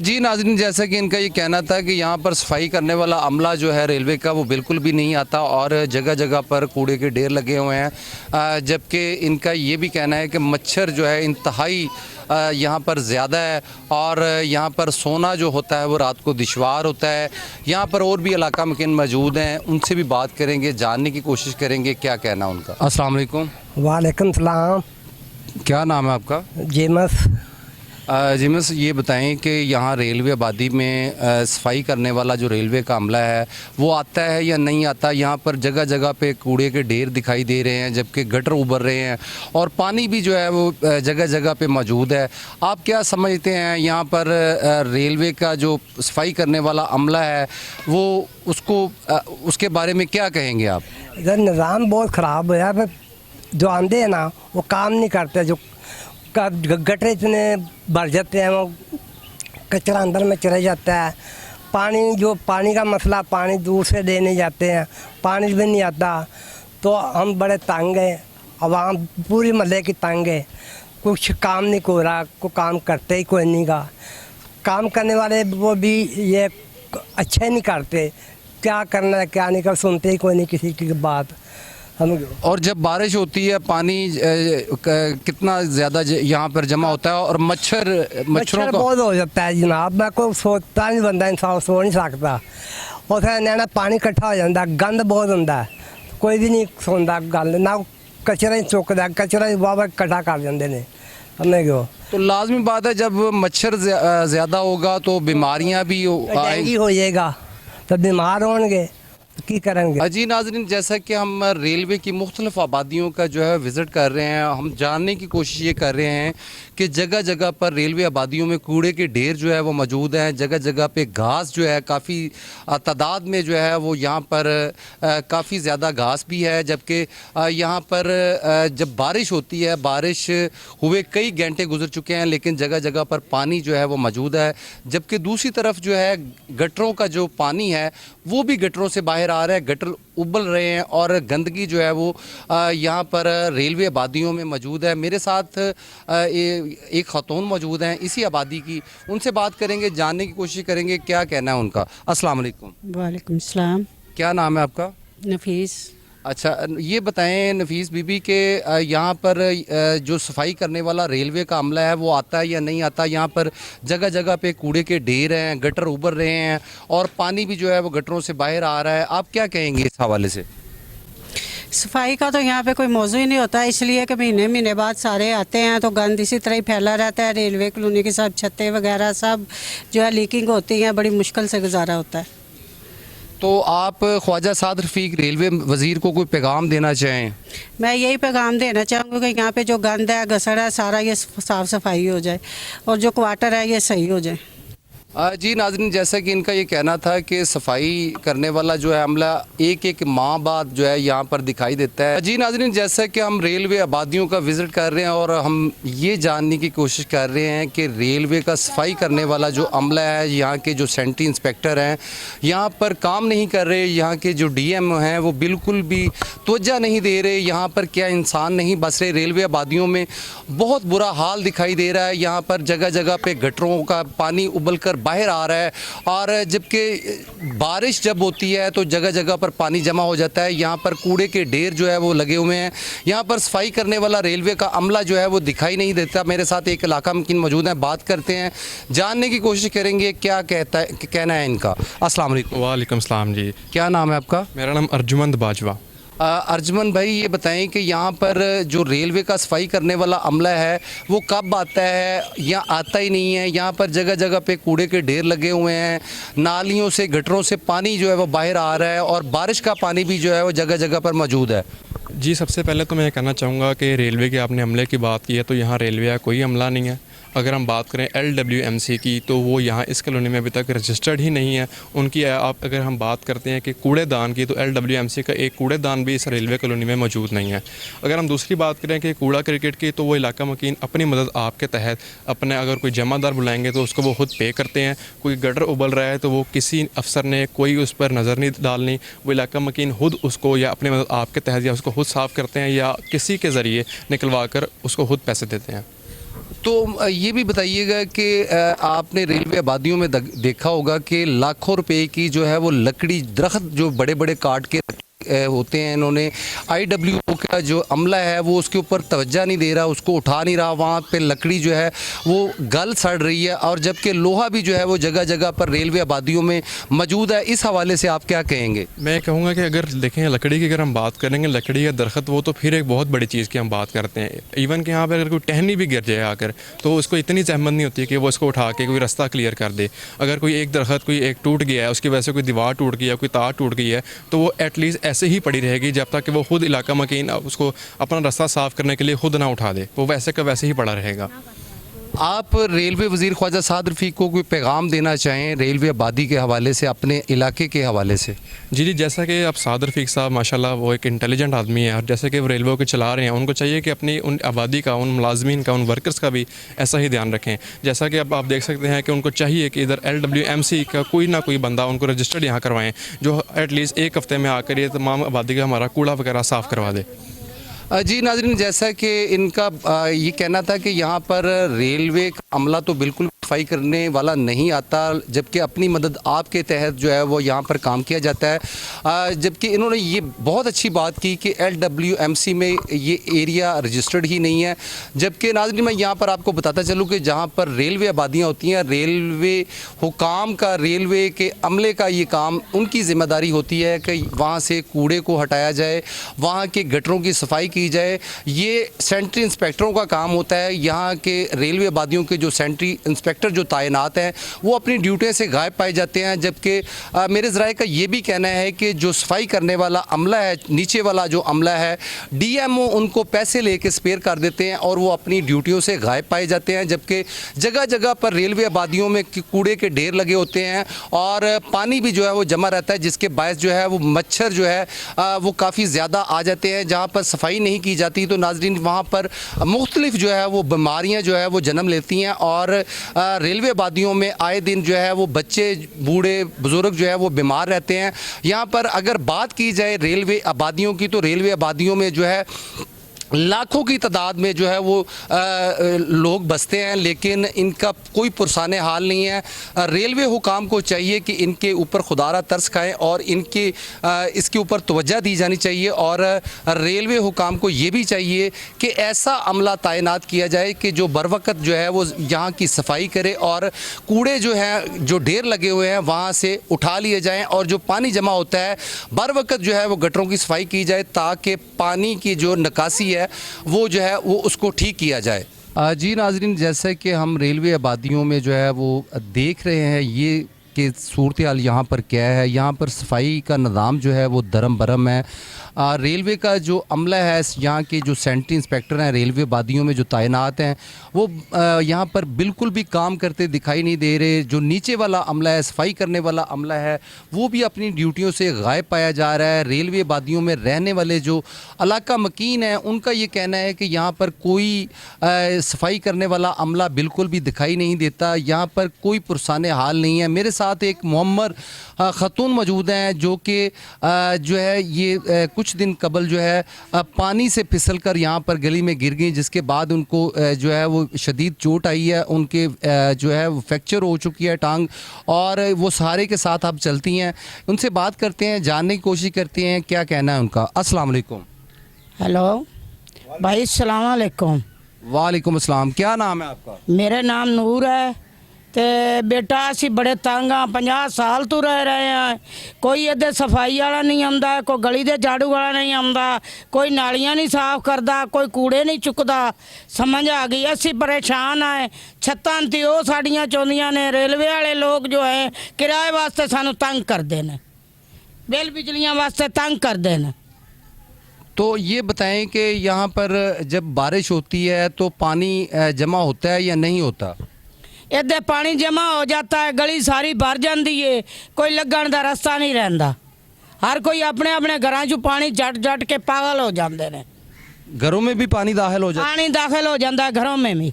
जी नाज़रीन, जैसा कि इनका ये कहना था कि यहाँ पर सफाई करने वाला अमला जो है रेलवे का वो बिल्कुल भी नहीं आता और जगह जगह पर कूड़े के ढेर लगे हुए हैं। जबकि इनका ये भी कहना है कि मच्छर जो है इंतहाई यहाँ पर ज़्यादा है और यहाँ पर सोना जो होता है वो रात को दुश्वार होता है। यहाँ पर और भी इलाका मकीन मौजूद हैं, उनसे भी बात करेंगे, जानने की कोशिश करेंगे क्या कहना उनका। अस्सलाम वालेकुम। वालेकुम सलाम। क्या नाम है आपका? जेमस। जिमस, ये बताएं कि यहाँ रेलवे आबादी में सफाई करने वाला जो रेलवे का अमला है वो आता है या नहीं आता? यहाँ पर जगह जगह पे कूड़े के ढेर दिखाई दे रहे हैं, जबकि गटर उभर रहे हैं और पानी भी जो है वो जगह जगह पे मौजूद है। आप क्या समझते हैं यहाँ पर रेलवे का जो सफाई करने वाला अमला है वो उसके बारे में क्या कहेंगे आप? इधर निज़ाम बहुत ख़राब है। यहाँ जो आंधे हैं ना वो काम नहीं करते, जो गटर इतने भर जाते हैं, वो कचरा अंदर में चले जाता है। पानी का मसला, पानी दूर से देने जाते हैं, पानी भी नहीं आता। तो हम बड़े तंग हैं, आवाम पूरी महल्ले की तंग है। कुछ काम नहीं हो रहा, कोई काम करते ही कोई नहीं का। काम करने वाले वो भी ये अच्छे नहीं करते, क्या करना है क्या नहीं कर, सुनते ही कोई नहीं किसी की बात। और जब बारिश होती है पानी कितना ज़्यादा यहाँ पर जमा होता है और मच्छरों का बहुत हो जाता है जनाब। मैं को सोचता नहीं, बंदा इंसान सो नहीं सकता। उसे नैना पानी इकट्ठा हो जाता, गंद बहुत होता है, कोई भी नहीं सुनता गल ना। कचरा ही चुकता, कचरा ही वाह इकट्ठा कर देंगे ने हमें क्यों। तो लाजमी बात है जब मच्छर ज़्यादा होगा तो बीमारियाँ भी डेंगू हो जाएगा, तो बीमार होंगे, की करेंगे। जी नाज़रीन, जैसा कि हम रेलवे की मुख्तलिफ आबादियों का जो है विज़िट कर रहे हैं, हम जानने की कोशिश ये कर रहे हैं कि जगह जगह पर रेलवे आबादियों में कूड़े के ढेर जो है वो मौजूद हैं। जगह जगह पे घास जो है काफ़ी तादाद में जो है वो यहाँ पर काफ़ी ज़्यादा घास भी है, जबकि यहाँ पर जब बारिश होती है, बारिश हुए कई घंटे गुजर चुके हैं लेकिन जगह जगह पर पानी जो है वो मौजूद है। जबकि दूसरी तरफ जो है गटरों का जो पानी है वो भी गटरों से बाहर आ रहा है, गटर उबल रहे हैं और गंदगी जो है वो यहाँ पर रेलवे आबादियों में मौजूद है। मेरे साथ एक खातून मौजूद हैं इसी आबादी की, उनसे बात करेंगे, जानने की कोशिश करेंगे क्या कहना है उनका। अस्सलाम वालेकुम। वालेकुम सलाम। क्या नाम है आपका? नफीस। अच्छा, ये बताएं नफीस बीबी के यहाँ पर जो सफाई करने वाला रेलवे का अमला है वो आता है या नहीं आता? यहाँ पर जगह जगह पे कूड़े के ढेर हैं, गटर उभर रहे हैं और पानी भी जो है वो गटरों से बाहर आ रहा है। आप क्या कहेंगे इस हवाले से? सफाई का तो यहाँ पे कोई मौजू ही नहीं होता, इसलिए कि महीने महीने बाद सारे आते हैं तो गंद इसी तरह ही फैला रहता है। रेलवे कॉलोनी की सब छतें वगैरह सब जो है लीकिंग होती हैं, बड़ी मुश्किल से गुजारा होता है। तो आप ख्वाजा साद रफ़ीक रेलवे वज़ीर को कोई पैगाम देना चाहें? मैं यही पैगाम देना चाहूँगी कि यहाँ पे जो गंद है, गसड़ है, सारा ये साफ़ सफाई हो जाए और जो क्वार्टर है ये सही हो जाए। जी नाज़रीन, जैसा कि इनका ये कहना था कि सफाई करने वाला जो है अमला एक एक माह बाद जो है यहाँ पर दिखाई देता है। जी नाज़रीन, जैसा कि हम रेलवे आबादियों का विज़िट कर रहे हैं और हम ये जानने की कोशिश कर रहे हैं कि रेलवे का सफाई करने वाला जो अमला है, यहाँ के जो सेंट्री इंस्पेक्टर हैं यहाँ पर काम नहीं कर रहे, यहाँ के जो DM हैं वो बिल्कुल भी तवज्जो नहीं दे रहे। यहाँ पर क्या इंसान नहीं बस रहे? रेलवे आबादियों में बहुत बुरा हाल दिखाई दे रहा है। यहाँ पर जगह जगह पे गटरों का पानी उबल कर बाहर आ रहा है और जबकि बारिश जब होती है तो जगह जगह पर पानी जमा हो जाता है। यहाँ पर कूड़े के ढेर जो है वो लगे हुए हैं। यहाँ पर सफाई करने वाला रेलवे का अमला जो है वो दिखाई नहीं देता। मेरे साथ एक इलाका मुकीन मौजूद है, बात करते हैं, जानने की कोशिश करेंगे क्या कहना है इनका। अस्सलाम वालेकुम। वालेकुम सलाम जी। क्या नाम है आपका? मेरा नाम अर्जुमंद बाजवा। अर्जुमन भाई, ये बताएं कि यहाँ पर जो रेलवे का सफाई करने वाला अमला है वो कब आता है या आता ही नहीं है? यहाँ पर जगह जगह पे कूड़े के ढेर लगे हुए हैं, नालियों से गटरों से पानी जो है वो बाहर आ रहा है और बारिश का पानी भी जो है वो जगह जगह पर मौजूद है। जी, सबसे पहले तो मैं कहना चाहूँगा कि रेलवे के आपने अमले की बात की है तो यहाँ रेलवे का कोई अमला नहीं है। अगर हम बात करें LWMC की तो वो यहाँ इस कॉलोनी में अभी तक रजिस्टर्ड ही नहीं है उनकी। आप अगर हम बात करते हैं कि कूड़ेदान की तो LWMC का एक कूड़ेदान भी इस रेलवे कॉलोनी में मौजूद नहीं है। अगर हम दूसरी बात करें कि कूड़ा क्रिकेट की तो वो इलाका मकीन अपनी मदद आपके तहत अपने अगर कोई जमादार बुलाएंगे तो उसको वो खुद पे करते हैं। कोई गटर उबल रहा है तो वो किसी अफसर ने कोई उस पर नज़र नहीं डालनी, वो इलाका मकीन खुद उसको या अपनी मदद आपके तहत या उसको खुद साफ़ करते हैं या किसी के ज़रिए निकलवा कर उसको खुद पैसे देते हैं। तो ये भी बताइएगा कि आपने रेलवे आबादियों में देखा होगा कि लाखों रुपए की जो है वो लकड़ी दरख्त जो बड़े बड़े काट के होते हैं, इन्होंने IWO का जो अमला है वो उसके ऊपर तवज्जो नहीं दे रहा, उसको उठा नहीं रहा, वहाँ पे लकड़ी जो है वो गल सड़ रही है, और जबकि लोहा भी जो है वो जगह जगह पर रेलवे आबादियों में मौजूद है। इस हवाले से आप क्या कहेंगे? मैं कहूँगा कि अगर देखें लकड़ी की, अगर हम बात करेंगे लकड़ी का दरख्त, वो तो फिर एक बहुत बड़ी चीज़ की हम बात करते हैं। इवन कि यहाँ पर अगर कोई टहनी भी गिर जाए आकर, तो उसको इतनी जहमत नहीं होती कि वो इसको उठा के कोई रास्ता क्लियर कर दे। अगर कोई एक दरख्त कोई एक टूट गया है, उसकी वजह से कोई दीवार टूट गई है, कोई तार टूट गई है, तो वो एटलीस्ट ऐसे ही पड़ी रहेगी जब तक कि वो खुद इलाका मकीन उसको अपना रास्ता साफ़ करने के लिए खुद ना उठा दे, वो वैसे का वैसे ही पड़ा रहेगा। आप रेलवे वज़ीर ख्वाजा साद रफ़ीक को कोई पैगाम देना चाहें रेलवे आबादी के हवाले से, अपने इलाके के हवाले से? जी, जैसा कि आप साद रफ़ीक साहब माशाल्लाह वो एक इंटेलिजेंट आदमी है, और जैसे कि वो रेलवे को चला रहे हैं, उनको चाहिए कि अपनी उन आबादी का, उन मुलाजमीन का, उन वर्कर्स का भी ऐसा ही ध्यान रखें। जैसा कि अब आप देख सकते हैं कि उनको चाहिए कि इधर LWMC का कोई ना कोई बंदा उनको रजिस्टर्ड यहाँ करवाएँ, जो एटलीस्ट एक हफ़्ते में आकर ये तमाम आबादी का हमारा कूड़ा वगैरह साफ़ करवा दे। जी नाज़रीन, जैसा कि इनका ये कहना था कि यहाँ पर रेलवे का अमला तो बिल्कुल सफाई करने वाला नहीं आता, जबकि अपनी मदद आपके तहत जो है वो यहाँ पर काम किया जाता है। जबकि इन्होंने ये बहुत अच्छी बात की कि LWMC में ये एरिया रजिस्टर्ड ही नहीं है। जबकि नाज़रीन, मैं यहाँ पर आपको बताता चलूँ कि जहाँ पर रेलवे आबादियाँ होती हैं, रेलवे हुकाम का, रेलवे के अमले का ये काम, उनकी ज़िम्मेदारी होती है कि वहाँ से कूड़े को हटाया जाए, वहाँ के गटरों की सफाई की जाए। ये सेंट्री इंस्पेक्टरों का काम होता है। यहाँ के रेलवे आबादियों के जो सेंट्री इंस्पेक्टर जो तैनात हैं वो अपनी ड्यूटी से गायब पाए जाते हैं। जबकि मेरे ज़राए का ये भी कहना है कि जो सफाई करने वाला अमला है, नीचे वाला जो अमला है, DMO उनको पैसे लेके स्पेयर कर देते हैं और वो अपनी ड्यूटियों से गायब पाए जाते हैं। जबकि जगह जगह पर रेलवे आबादियों में कूड़े के ढेर लगे होते हैं और पानी भी जो है वो जमा रहता है, जिसके बायस जो है वो मच्छर जो है वो काफ़ी ज़्यादा आ जाते हैं। जहाँ पर सफाई नहीं की जाती तो नाज़रीन वहाँ पर मुख्तलिफ जो है वो बीमारियाँ जो है वो जन्म लेती हैं, और रेलवे आबादियों में आए दिन जो है वो बच्चे, बूढ़े, बुज़ुर्ग जो है वो बीमार रहते हैं। यहाँ पर अगर बात की जाए रेलवे आबादियों की, तो रेलवे आबादियों में जो है लाखों की तादाद में जो है वो लोग बसते हैं, लेकिन इनका कोई पुरसाने हाल नहीं है। रेलवे हुकाम को चाहिए कि इनके ऊपर खुदारा तरस खाएं और इनके इसके ऊपर तवज्जो दी जानी चाहिए, और रेलवे हुकाम को ये भी चाहिए कि ऐसा अमला तैनात किया जाए कि जो बर वक्त जो है वो यहाँ की सफाई करे और कूड़े जो है, जो ढेर लगे हुए हैं, वहाँ से उठा लिए जाएँ, और जो पानी जमा होता है बर वक्त जो है वो गटरों की सफाई की जाए, ताकि पानी की जो निकासी है वो जो है वो उसको ठीक किया जाए। जी नाज़रीन, जैसे कि हम रेलवे आबादियों में जो है वो देख रहे हैं ये कि सूरत हाल यहाँ पर क्या है। यहाँ पर सफाई का निज़ाम जो है वो दरम बरम है। रेलवे का जो अमला है, यहाँ के जो सेंट्री इंस्पेक्टर हैं रेलवे आबादियों में जो तैनात हैं, वो यहाँ पर बिल्कुल भी काम करते दिखाई नहीं दे रहे। जो नीचे वाला अमला है, सफाई करने वाला अमला है, वो भी अपनी ड्यूटियों से गायब पाया जा रहा है। रेलवे आबादियों में रहने वाले जो इलाका मकीन हैं, उनका ये कहना है कि यहाँ पर कोई सफाई करने वाला अमला बिल्कुल भी दिखाई नहीं देता। यहाँ पर कोई पुरसाने हाल नहीं है। मेरे साथ एक मोहम्मद ख़तून मौजूद हैं जो कि जो है ये कुछ दिन कबल जो है पानी से फिसल कर यहाँ पर गली में गिर गई, जिसके बाद उनको जो है वो शदीद चोट आई है, उनके जो है वो फ्रैक्चर हो चुकी है टांग, और वो सहारे के साथ अब चलती हैं। उनसे बात करते हैं, जानने की कोशिश करते हैं क्या कहना है उनका। अस्सलाम वालेकुम। हेलो भाई, अस्सलाम वालेकुम। वालेकुम अस्सलाम। क्या नाम है आपका? मेरा नाम नूर है। ते बेटा असी बड़े तंग हाँ, 50 साल तो रह रहे हैं। कोई इधर सफाई वाला नहीं आंदा, कोई गली दे झाड़ू वाला नहीं आंदा, कोई नालियां नहीं साफ करता, कोई कूड़े नहीं चुकता। समझ आ गई, असी परेशान आए। छत्तां ते ओ साड़ियां चौंदियां ने। रेलवे वाले लोग जो है किराए वास्ते सानू तंग करते हैं, बिल बिजलियां वास्ते तंग करते हैं। तो ये बताएं कि यहाँ पर जब बारिश होती है तो पानी जमा होता है या नहीं होता? इधर पानी जमा हो जाता है, गली सारी भर जाती है, कोई लगन का रास्ता नहीं रहता। हर कोई अपने अपने घरों चो पानी जट जट के पागल हो जाते हैं। घरों में भी पानी दाखिल हो जाता है? पानी दाखिल हो जाता है घरों में भी।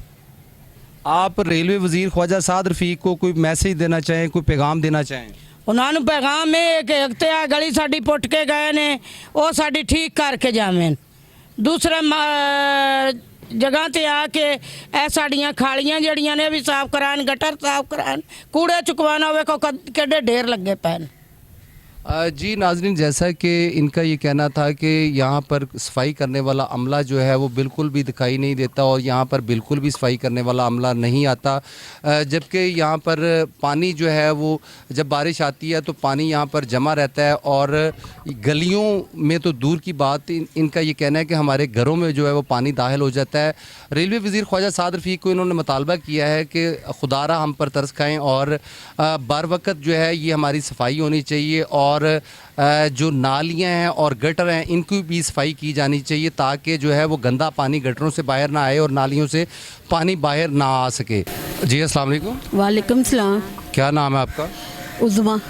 आप रेलवे वजीर ख्वाजा साद रफ़ीक को कोई मैसेज देना चाहें, कोई पैगाम देना चाहें? उन्होंने पैगाम एक गली साड़ी पुट के गए ने, वो साड़ी ठीक करके जावें। दूसरे जगह ते आके ए साड़ियाँ खालियाँ जड़ियाँ ने भी साफ करान, गटर साफ करान, कूड़े चुकवाना। वेखो केडे ढेर लगे पैन। जी नाज़रीन, जैसा कि इनका ये कहना था कि यहाँ पर सफाई करने वाला अमला जो है वो बिल्कुल भी दिखाई नहीं देता और यहाँ पर बिल्कुल भी सफाई करने वाला अमला नहीं आता, जबकि यहाँ पर पानी जो है वो जब बारिश आती है तो पानी यहाँ पर जमा रहता है और गलियों में तो दूर की बात, इनका ये कहना है कि हमारे घरों में जो है वो पानी दाखिल हो जाता है। रेलवे वज़ीर ख्वाजा साद रफ़ीक को इन्होंने मुतालबा किया है कि खुदारा हम पर तरस खाएँ और बर वक़्त जो है ये हमारी सफाई होनी चाहिए और जो नालियां हैं और गटर हैं इनकी भी सफाई की जानी चाहिए ताकि जो है वो गंदा पानी गटरों से बाहर ना आए और नालियों से पानी बाहर ना आ सके। जी अस्सलाम वालेकुम। वालेकुम सलाम। क्या नाम है आपका? उज़मा।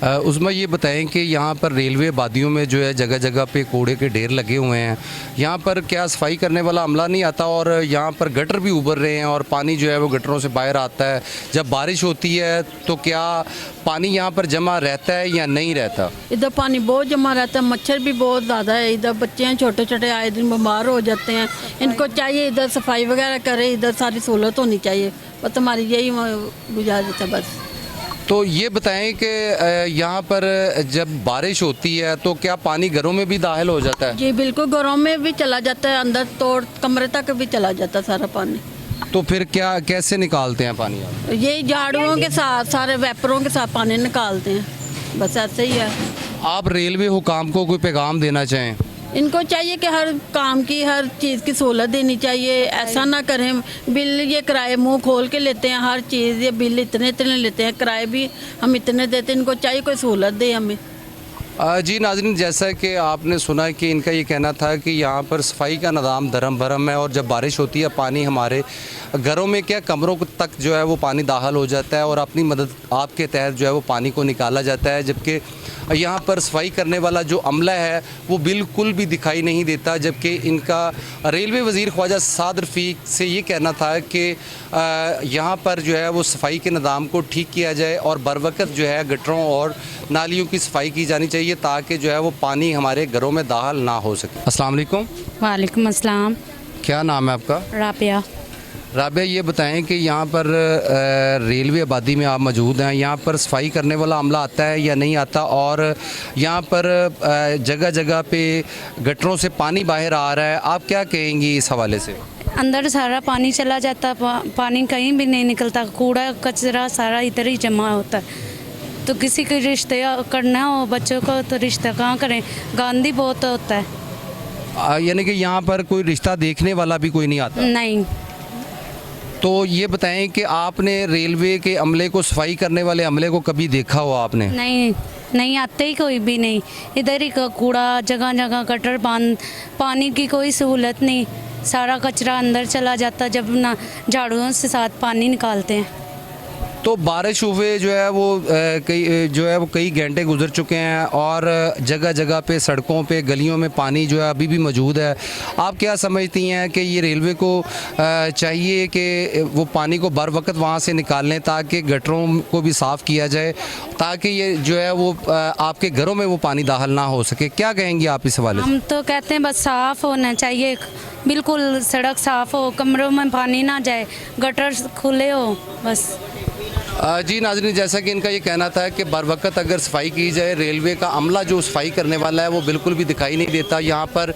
उज़मा, ये बताएं कि यहाँ पर रेलवे आबादियों में जो है जगह जगह पे कूड़े के ढेर लगे हुए हैं, यहाँ पर क्या सफाई करने वाला अमला नहीं आता और यहाँ पर गटर भी उभर रहे हैं और पानी जो है वो गटरों से बाहर आता है। जब बारिश होती है तो क्या पानी यहाँ पर जमा रहता है या नहीं रहता? इधर पानी बहुत जमा रहता है, मच्छर भी बहुत ज़्यादा है, इधर बच्चे हैं छोटे छोटे आए दिन बीमार हो जाते हैं। इनको चाहिए इधर सफाई वगैरह करे, इधर सारी सहूलत होनी चाहिए, बस हमारी यही गुजारिश है बस। तो ये बताएं कि यहाँ पर जब बारिश होती है तो क्या पानी घरों में भी दाखिल हो जाता है? जी बिल्कुल, घरों में भी चला जाता है, अंदर तोड़ कमरे तक भी चला जाता है सारा पानी। तो फिर क्या कैसे निकालते हैं पानी आप? यही झाड़ुओं के साथ सारे वेपरों के साथ पानी निकालते हैं, बस ऐसे ही है। आप रेलवे हुकाम को कोई पैगाम देना चाहें? इनको चाहिए कि हर काम की हर चीज़ की सहूलत देनी चाहिए, ऐसा ना करें बिल ये किराए मुंह खोल के लेते हैं, हर चीज़ ये बिल इतने इतने लेते हैं, किराए भी हम इतने देते हैं, इनको चाहिए कोई सहूलत दे हमें। जी नाज़रीन, जैसा कि आपने सुना कि इनका ये कहना था कि यहाँ पर सफाई का निज़ाम धर्म भरम है और जब बारिश होती है पानी हमारे घरों में क्या कमरों तक जो है वो पानी दाखिल हो जाता है और अपनी मदद आपके तहत जो है वो पानी को निकाला जाता है, जबकि यहाँ पर सफाई करने वाला जो अमला है वो बिल्कुल भी दिखाई नहीं देता। जबकि इनका रेलवे वज़ीर ख्वाजा साद रफ़ीक से ये कहना था कि यहाँ पर जो है वो सफाई के निज़ाम को ठीक किया जाए और बर वक़्त जो है गटरों और नालियों की सफाई की जानी चाहिए ताकि जो है वो पानी हमारे घरों में दाखिल ना हो सके। अस्सलाम वालेकुम। वालेकुम अस्सलाम। क्या नाम है आपका? राबिया। राबिया, ये बताएं कि यहाँ पर रेलवे आबादी में आप मौजूद हैं, यहाँ पर सफाई करने वाला अमला आता है या नहीं आता और यहाँ पर जगह जगह पे गटरों से पानी बाहर आ रहा है, आप क्या कहेंगी इस हवाले से? अंदर सारा पानी चला जाता, पानी कहीं भी नहीं निकलता, कूड़ा कचरा सारा इधर ही जमा होता है। तो किसी के रिश्ते करना हो बच्चों को तो रिश्ता कहाँ करें, गांधी बहुत होता है। यानी कि यहाँ पर कोई रिश्ता देखने वाला भी कोई नहीं आता? नहीं। तो ये बताएं कि आपने रेलवे के अमले को, सफाई करने वाले अमले को कभी देखा हो आपने? नहीं, नहीं आते ही कोई भी नहीं, इधर ही कूड़ा जगह जगह गटर बंद, पानी की कोई सहूलत नहीं, सारा कचरा अंदर चला जाता जब ना झाड़ुओं से साथ पानी निकालते हैं। तो बारिश हुए जो है वो कई घंटे गुजर चुके हैं और जगह जगह पे सड़कों पे गलियों में पानी जो है अभी भी मौजूद है। आप क्या समझती हैं कि ये रेलवे को चाहिए कि वो पानी को बर वक्त वहाँ से निकाल लें ताकि गटरों को भी साफ़ किया जाए ताकि ये जो है वो आपके घरों में वो पानी दाखिल ना हो सके? क्या कहेंगी आप इस हवाले से? हम तो कहते हैं बस साफ़ होना चाहिए, बिल्कुल सड़क साफ़ हो, कमरों में पानी ना जाए, गटर खुले हो बस। जी नाज़रीन, जैसा कि इनका ये कहना था कि बर वक्त अगर सफाई की जाए, रेलवे का अमला जो सफाई करने वाला है वो बिल्कुल भी दिखाई नहीं देता। यहाँ पर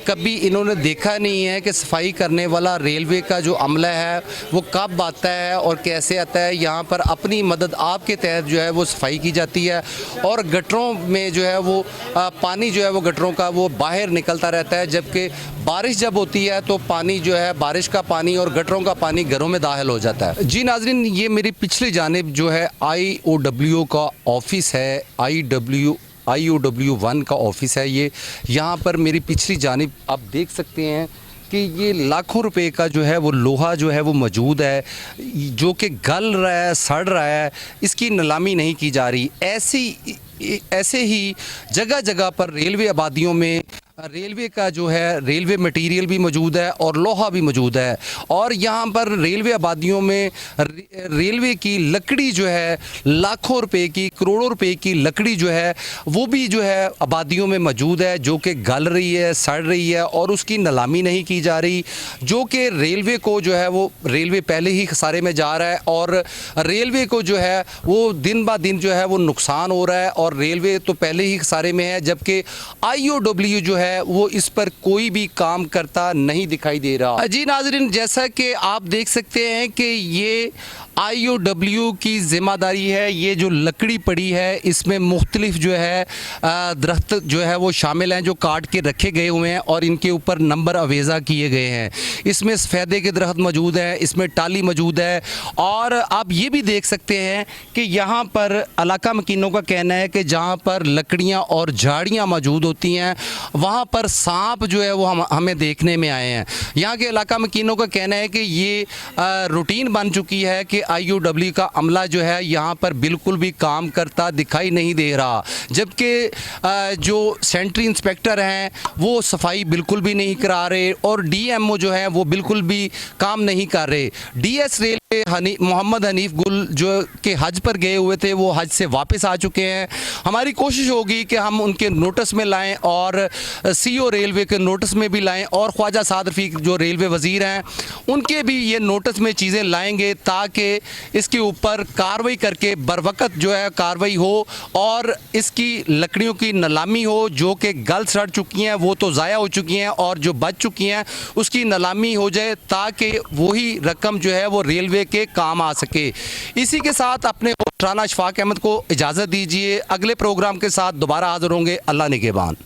कभी इन्होंने देखा नहीं है कि सफाई करने वाला रेलवे का जो अमला है वो कब आता है और कैसे आता है। यहाँ पर अपनी मदद आपके तहत जो है वो सफाई की जाती है और गटरों में जो है वो पानी जो है वो गटरों का वो बाहर निकलता रहता है, जबकि बारिश जब होती है तो पानी जो है बारिश का पानी और गटरों का पानी घरों में दाखिल हो जाता है। जी नाज़रीन, ये मेरी पिछली जानिब जो है IOW का ऑफिस है, IOW1 का ऑफिस है ये। यहाँ पर मेरी पिछली जानिब आप देख सकते हैं कि ये लाखों रुपए का जो है वो लोहा जो है वो मौजूद है जो कि गल रहा है, सड़ रहा है, इसकी नीलामी नहीं की जा रही। ऐसे ही जगह जगह पर रेलवे आबादियों में रेलवे का जो है रेलवे मटेरियल भी मौजूद है और लोहा भी मौजूद है और यहाँ पर रेलवे आबादियों में रेलवे की लकड़ी जो है लाखों रुपए की, करोड़ों रुपए की लकड़ी जो है वो भी जो है आबादियों में मौजूद है जो कि गल रही है, सड़ रही है और उसकी नीलामी नहीं की जा रही, जो कि रेलवे को जो है वो रेलवे पहले ही खसारे में जा रहा है और रेलवे को जो है वो दिन ब दिन जो है वो नुकसान हो रहा है और रेलवे तो पहले ही खसारे में है, जबकि IOW जो है वो इस पर कोई भी काम करता नहीं दिखाई दे रहा। जी नाजरीन, जैसा कि आप देख सकते हैं कि ये IOW की ज़िम्मेदारी है। ये जो लकड़ी पड़ी है इसमें मुख्तलिफ जो है दरख्त जो है वो शामिल हैं जो काट के रखे गए हुए हैं और इनके ऊपर नंबर अवेज़ा किए गए हैं। इसमें सफ़ेदे के दरख्त मौजूद हैं, इसमें टाली मौजूद है और आप ये भी देख सकते हैं कि यहाँ पर इलाका मकीनों का कहना है कि जहाँ पर लकड़ियाँ और झाड़ियाँ मौजूद होती हैं वहाँ पर सांप जो है वो हमें देखने में आए हैं। यहाँ के इलाका मकीनों का कहना है कि ये रूटीन बन चुकी है कि IOW का अमला जो है यहाँ पर बिल्कुल भी काम करता दिखाई नहीं दे रहा, जबकि जो सेंट्री इंस्पेक्टर हैं वो सफाई बिल्कुल भी नहीं करा रहे और DMO जो है वो बिल्कुल भी काम नहीं कर रहे। DS रेलवे मोहम्मद हनीफ गुल जो कि हज पर गए हुए थे वो हज से वापस आ चुके हैं। हमारी कोशिश होगी कि हम उनके नोटिस में लाएं और CO रेलवे के नोटिस में भी लाएं और ख्वाजा साद रफ़ीक जो रेलवे वज़ीर हैं उनके भी ये नोटिस में चीज़ें लाएंगे ताकि इसके ऊपर कार्रवाई करके बरवक़्त जो है कार्रवाई हो और इसकी लकड़ियों की नीलामी हो। जो कि गल सड़ चुकी हैं वो तो ज़ाया हो चुकी हैं और जो बच चुकी हैं उसकी नीलामी हो जाए ताकि वही रकम जो है वो रेलवे के काम आ सके। इसी के साथ अपने राना अशफाक अहमद को इजाज़त दीजिए। अगले प्रोग्राम के साथ दोबारा हाज़िर होंगे। अल्लाह निगहबान।